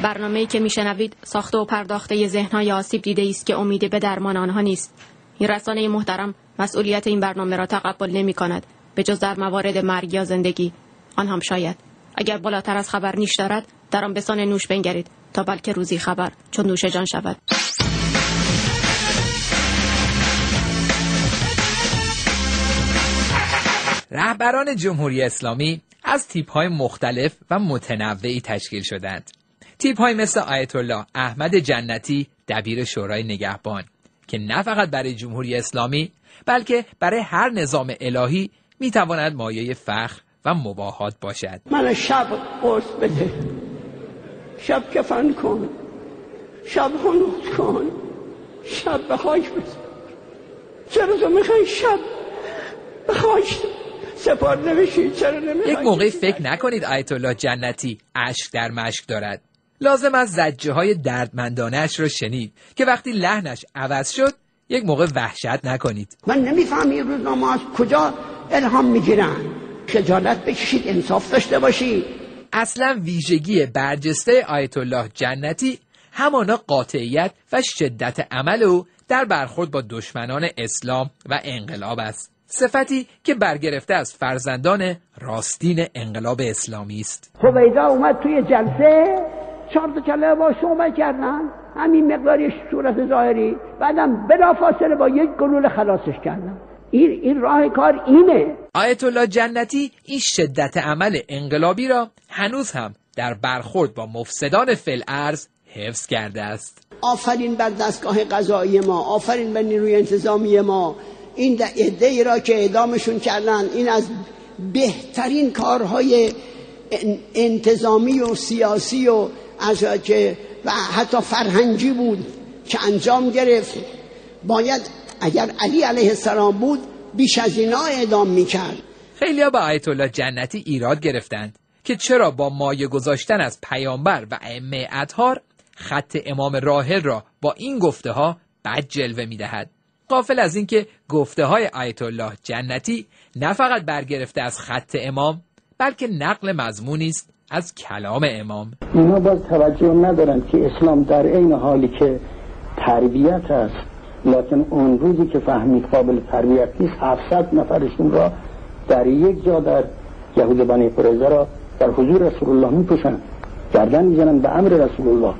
برنامه‌ای که میشنوید ساخته و پرداخته ذهن‌های آسیب دیده است که امیدی به درمان آنها نیست. این رسانه محترم مسئولیت این برنامه را تقبل نمی‌کند، به جز در موارد مرگ یا زندگی. آن هم شاید. اگر بالاتر از خبر نیش دارد، در آن بسان نوش بنگرید تا بلکه روزی خبر چون نوش جان شود. رهبران جمهوری اسلامی از تیپ‌های مختلف و متنوعی تشکیل شدند. تیپ‌های مثل آیت الله احمد جنتی دبیر شورای نگهبان که نه فقط برای جمهوری اسلامی بلکه برای هر نظام الهی میتواند مایه فخر و مباهات باشد. من شب قرص بده، شب کفن کن، شب خنود کن، شب به خاک بزن. چرا تو میخوای شب به خاک سپار نمیشی؟ چرا نمیخوای؟ یک موقعی فکر نکنید آیت الله جنتی اشک در مشک دارد. لازم است زجه های دردمندانه اش را شنید که وقتی لحنش عوض شد یک موقع وحشت نکنید. من نمیفهم این روزنامه از کجا الهام میگیرن. خجالت بکشید، انصاف داشته باشید. اصلا ویژگی برجسته آیت الله جنتی همانا قاطعیت و شدت عمل او در برخورد با دشمنان اسلام و انقلاب است. صفتی که برگرفته از فرزندان راستین انقلاب اسلامی است. هویدا اومد توی جلسه 4 تا کلمه با صحبت کردن، همین مقداری صورت ظاهری، بعدم بلافاصله با یک گلوله خلاصش کردن. این راه کار اینه. آیت الله جنتی این شدت عمل انقلابی را هنوز هم در برخورد با مفسدان فی الارض حفظ کرده است. آفرین بر دستگاه قضایی ما، آفرین بر نیروی انتظامی ما. این عده‌ای را که اعدامشون کردن، این از بهترین کارهای انتظامی و سیاسی و و حتی فرهنگی بود که انجام گرفت. باید اگر علی علیه السلام بود بیش از اینا اعدام میکرد. خیلی‌ها با آیت الله جنتی ایراد گرفتند که چرا با مایه گذاشتن از پیامبر و ائمه اطهار خط امام راحل را با این گفته ها بد جلوه میدهد. غافل از این که گفته های آیت الله جنتی نه فقط برگرفته از خط امام بلکه نقل مضمونی است از کلام امام. اینا باز توجه ندارن که اسلام در این حالی که تربیت است، لکن اون روزی که فهمید قابل تربیت نیست 700 نفرشون را در یک جا در یهود بنی قریظه را در حضور رسول الله میپوشن، گردن میزنن به امر رسول الله.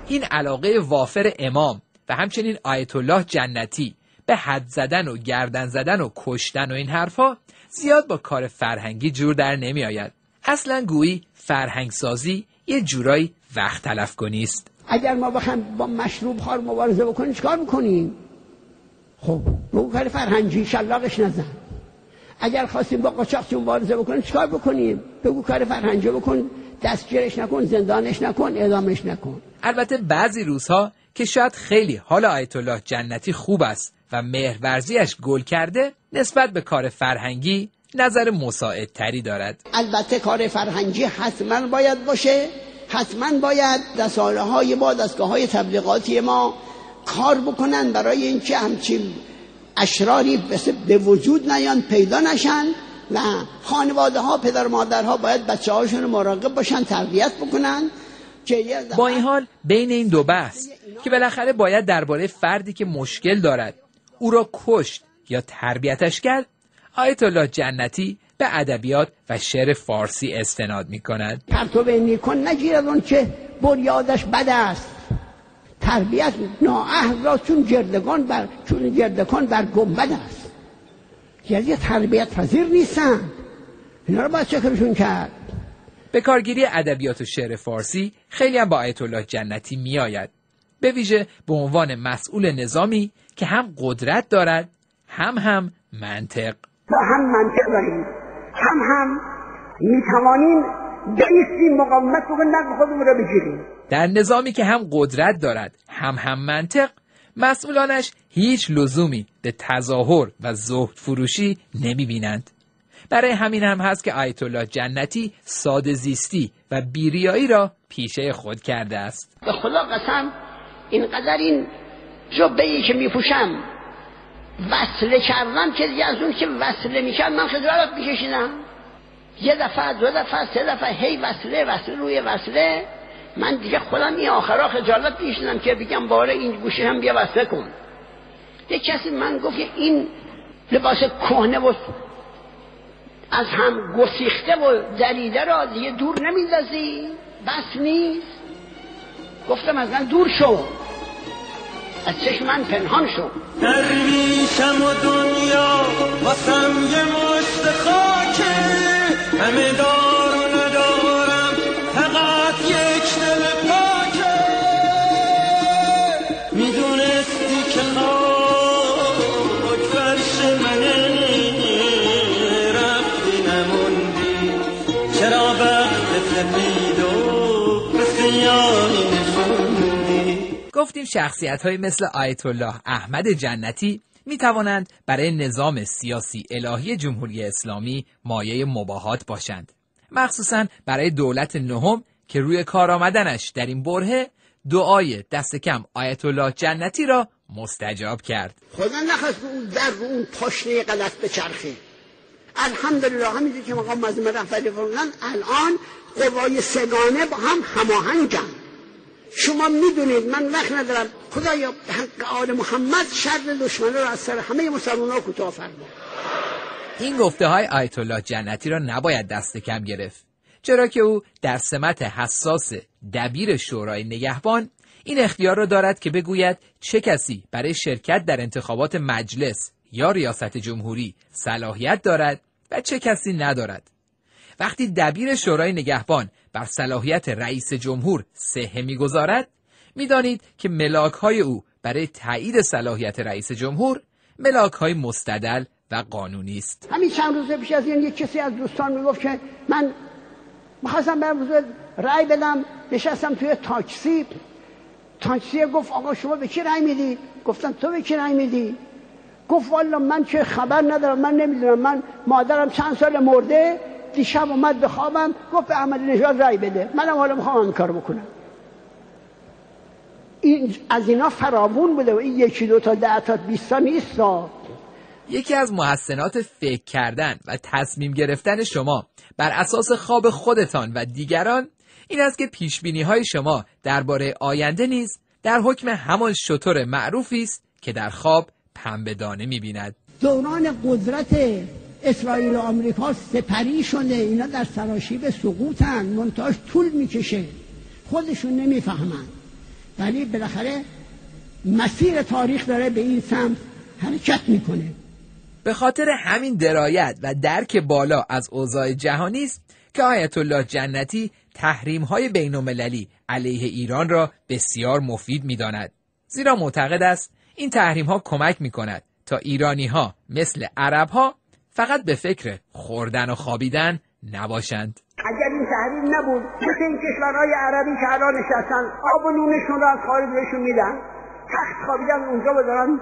این علاقه وافر امام و همچنین آیت الله جنتی به حد زدن و گردن زدن و کشتن و این حرفا زیاد با کار فرهنگی جور در نمی آید. اصلا گویی فرهنگ سازی یه جورایی وقت تلف کنی است. اگر ما بخوایم با مشروب خار مبارزه بکنیم چیکار میکنیم؟ خب بگو کار فرهنگی، شلاقش نزن. اگر خواستیم با قاچاقچی مبارزه بکنیم چیکار بکنیم؟ بگو کار فرهنگی بکن، دستگیرش نکن، زندانش نکن، اعدامش نکن. البته بعضی روزها که شاید خیلی حال آیت الله جنتی خوب است و مهرورزیش گل کرده، نسبت به کار فرهنگی نظر مساعدتری دارد. البته کار فرهنگی حتما باید باشه، حتما باید رسانه‌های ما، دستگاه‌های تبلیغاتی ما کار بکنن برای اینکه همچین اشراری به وجود نیان، پیدا نشن و خانواده‌ها، پدر مادرها باید بچه‌هاشون رو مراقب باشن، تربیت بکنن. با این حال بین این دو بحث که بالاخره باید درباره فردی که مشکل دارد او را کشت یا تربیتش کرد، آیت الله جنتی به ادبیات و شعر فارسی استناد می‌کند. پرتو نیکون نگیرد اون که بنیادش بد است. تربیت نااهل را چون گردکان بر گنبد است. یعنی تربیت پذیر نیستن. اینا رو باید چکرشون کرد. به کارگیری ادبیات و شعر فارسی خیلی هم با آیت الله جنتی میآید، به ویژه به عنوان مسئول نظامی که هم قدرت دارد هم منطق. با هم منطق داریم، هم میتوانیم بیستیم، مقاومت بکنیم، نقل خودمون رو بگیریم. در نظامی که هم قدرت دارد هم منطق، مسئولانش هیچ لزومی به تظاهر و زهد فروشی نمیبینند. برای همین هم هست که آیت الله جنتی ساده زیستی و بیریایی را پیشه خود کرده است. به خدا قسم اینقدر این جبه‌ای که میپوشم وصله کردم که دیگه از اون که وصله میکرد من خجالت میکشیدم. یه دفعه، دو دفعه، سه دفعه، هی وصله روی وصله. من دیگه خودم این آخرا خجالت میشدم که بگم باره این گوشه هم بیا وصله کن. یه کسی من گفت که این لباس کهنه و از هم گسیخته و دریده را دیگه دور نمیندازی؟ بس نیست؟ گفتم از من دور شو، از چشم من پنهان شو. درویشم و دنیا واسم یه مشت خاکه، همه دار و ندارم فقط یک دل پاکه. میدونستی که خاک فرش منه، رفتی نموندی چرا وقت سپید و به سیاهی نشوندی. گفتیم شخصیت‌های مثل آیت الله احمد جنتی می توانند برای نظام سیاسی الهی جمهوری اسلامی مایه مباهات باشند، مخصوصاً برای دولت نهم که روی کار آمدنش در این برهه دعای دست کم آیت الله جنتی را مستجاب کرد. خدا نخواست اون در اون پاشنه غلط بچرخه. الحمدلله همینجور که مقام معظم رهبری فرمودن الان قوای سگانه با هم هماهنگن. شما میدونید من وقت ندارم، خدایا به حق آل محمد شر دشمنان را از سر همه مسلمان‌ها کوتاه فرما. این گفته های آیت الله جنتی را نباید دست کم گرفت، چرا که او در سمت حساس دبیر شورای نگهبان این اختیار را دارد که بگوید چه کسی برای شرکت در انتخابات مجلس یا ریاست جمهوری صلاحیت دارد و چه کسی ندارد. وقتی دبیر شورای نگهبان بر صلاحیت رئیس جمهور صحه می‌گذارد، می‌دانید که ملاک‌های او برای تایید صلاحیت رئیس جمهور ملاک‌های مستدل و قانونی است. همین چند روز پیش از این یک کسی از دوستان میگفت که من می‌خواستم به امروز رأی بدم، نشستم توی تاکسی گفت آقا شما به کی رأی میدی؟ گفتم تو به کی رأی میدی؟ گفت والا من چه خبر ندارم، من نمیدونم، من مادرم چند سال مرده، دیشب اومد به خوابم گفت به احمدی نژاد رأی بده، منم حالا میخوام این کارو بکنم. این از اینا فراوون بوده و این 1 2 تا 10 تا 20 تا نیست. یکی از محسنات فکر کردن و تصمیم گرفتن شما بر اساس خواب خودتان و دیگران این است که پیشبینی‌های شما درباره آینده نیز در حکم همان شتر معروفی است که در خواب پنبه دانه می‌بیند. دوران قدرت اسرائیل و آمریکا سپری شده، اینا در سراشیب سقوطن، منتهاش طول میکشه، خودشون نمیفهمن، ولی بالاخره مسیر تاریخ داره به این سمت حرکت میکنه. به خاطر همین درایت و درک بالا از اوضاع جهانی است که آیت الله جنتی تحریم‌های بین‌المللی علیه ایران را بسیار مفید می‌داند، زیرا معتقد است این تحریم‌ها کمک می‌کند تا ایرانی‌ها مثل عرب‌ها فقط به فکر خوردن و خوابیدن نباشند. اگر این تحریم نبود، مثل این کشورهای عربی که الان نشستن آب و نونشون رو از خارج بهشون میدن، تخت خوابیدن اونجا بذارن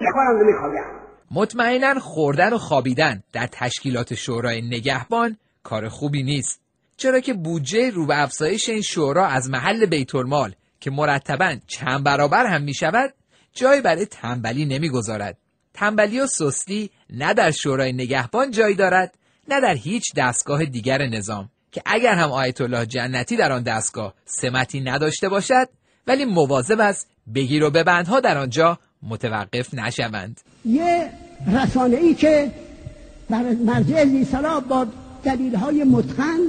میخورن و میخوابن. مطمئناً خوردن و خوابیدن در تشکیلات شورای نگهبان کار خوبی نیست، چرا که بودجه رو به افزایش این شورا از محل بیت المال که مرتباً چند برابر هم می شود جای برای تنبلی نمی گذارد. تنبلی و سستی نه در شورای نگهبان جای دارد، نه در هیچ دستگاه دیگر نظام، که اگر هم آیت الله جنتی در آن دستگاه سمتی نداشته باشد ولی مواظب است بگیر و ببندها در آنجا متوقف نشوند. یه رسانه‌ای که بر مرجع ذی‌صلاح با دلیل‌های متقن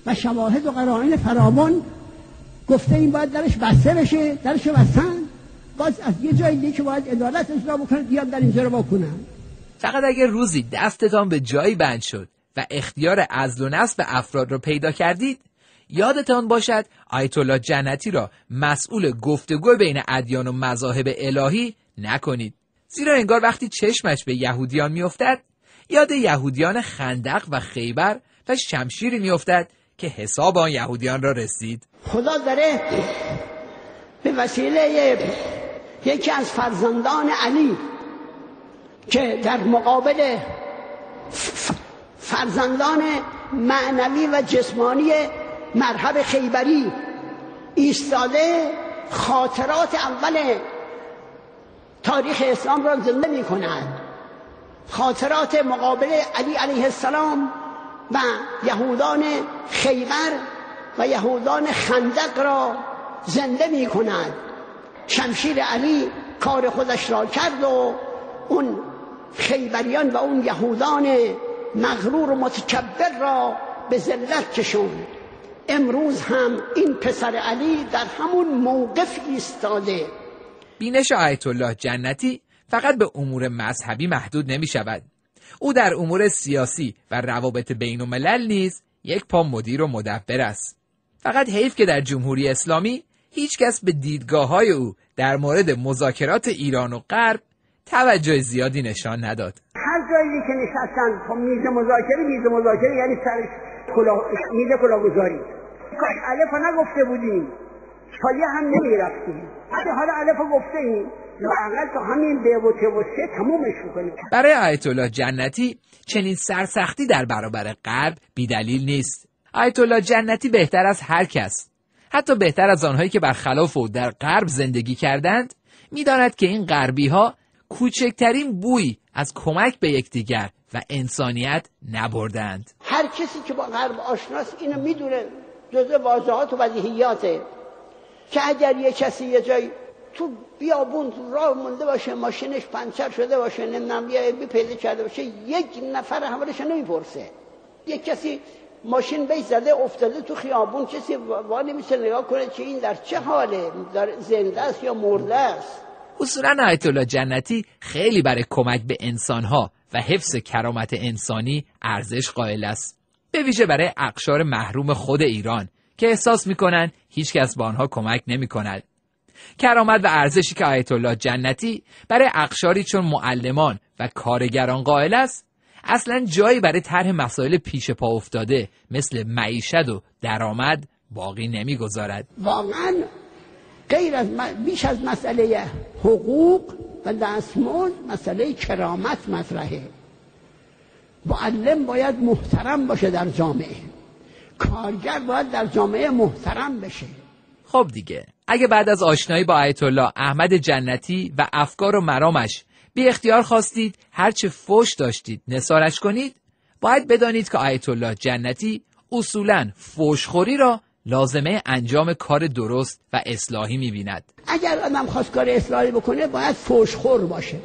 و شواهد و قرائن فراوان گفته این باید درش بسته بشه، درش بستن، باز از یه جای دیگه که باید عدالت اجرا بکنه بیاد در اینجا رو بکنن. فقط اگر روزی دستتان به جایی بند شد و اختیار عزل و نصب افراد رو پیدا کردید، یادتان باشد آیت الله جنتی را مسئول گفتگو بین ادیان و مذاهب الهی نکنید، زیرا انگار وقتی چشمش به یهودیان میافتد یاد یهودیان خندق و خیبر و شمشیری میافتد که حساب آن یهودیان را رسید. خدا داره به وسیله یکی از فرزندان علی که در مقابل فرزندان معنوی و جسمانی مرحب خیبری ایستاده، خاطرات اول تاریخ اسلام را زنده می کند. خاطرات مقابل علی علیه السلام و یهودان خیبر و یهودان خندق را زنده می کند. شمشیر علی کار خودش را کرد و اون خیبریان و اون یهودان مغرور و متکبر را به ذلت کشوند. امروز هم این پسر علی در همون موقف ایستاده. بینش آیت الله جنتی فقط به امور مذهبی محدود نمی شود. او در امور سیاسی و روابط بین الملل نیز یک پا مدیر و مدبر است. فقط حیف که در جمهوری اسلامی هیچ کس به دیدگاه‌های او در مورد مذاکرات ایران و غرب توجه زیادی نشان نداد. هر جایی که نشستن میز مذاکره یعنی سرش میز کلاهگذاری. کاش الفا نگفته بودیم تا یه هم نمیرفتیم. حالا الفا گفته ایم لااقل تا همین به و ته و سه تمومش بکنیم. برای آیت الله جنتی چنین سرسختی در برابر غرب بی‌دلیل نیست. آیت الله جنتی بهتر از هر کس، حتی بهتر از آنهایی که برخلاف او در غرب زندگی کردند، می‌داند که این غربی‌ها کوچکترین بوی از کمک به یکدیگر و انسانیت نبردند. هر کسی که با غرب آشناست اینو میدونه، جزء واضحات و بدیهیاته که اگر یه کسی یه جای تو بیابون راه مونده باشه، ماشینش پنچر شده باشه، نمیدونم یه عیبی پیدا کرده باشه، یک نفر احوالش نمیپرسه. یک کسی ماشین بهش زده افتاده تو خیابون، کسی وانی میشه نگاه کنه که این در چه حاله، در زنده است یا مرده است. اصولاً آیت الله جنتی خیلی برای کمک به انسانها و حفظ کرامت انسانی ارزش قائل است، به ویژه برای اقشار محروم خود ایران که احساس میکنن هیچ کس با آنها کمک نمیکند. کرامت و ارزشی که آیت الله جنتی برای اقشاری چون معلمان و کارگران قائل است، اصلاً جایی برای طرح مسائل پیش پا افتاده مثل معیشت و درآمد باقی نمیگذارد. واقعاً غیر از بیش از مسئله حقوق و دستمزد، مسئله کرامت مطرحه. معلم باید محترم باشه در جامعه، کارگر باید در جامعه محترم بشه. خب دیگه، اگه بعد از آشنایی با آیت الله احمد جنتی و افکار و مرامش بی اختیار خواستید هرچه فحش داشتید نثارش کنید، باید بدانید که آیت الله جنتی اصولاً فحشخوری را لازمه انجام کار درست و اصلاحی می‌بیند. اگر آدم خواست کار اصلاحی بکنه باید فحشخور باشه.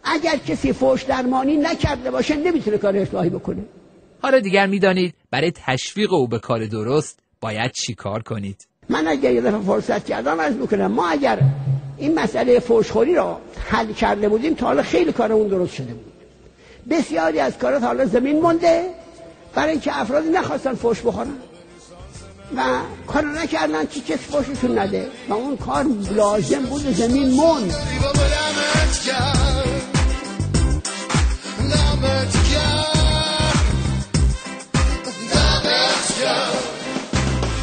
اگر کسی فحش درمانی نکرده باشه نمیتونه کار اصلاحی بکنه. حالا دیگر می‌دانید برای تشویق او به کار درست باید چی کار کنید. من اگر یه دفعه فرصت کردم عرض می‌کنم ما اگر این مسئله فحشخوری را حل کرده بودیم تا حالا خیلی کارمون درست شده بود. بسیاری از کارا تا حالا زمین مونده برای اینکه افرادی نخواستن فحش بخورن و کار نکردن که کسی فحششون نده و اون کار لازم بود زمین موند.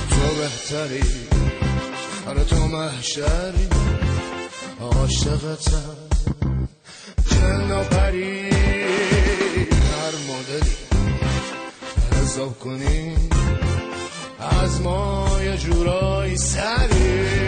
تو بهتری تو محشری عاشقتم جن و پری هر مدلی حساب کنی از ما یه جورایی سری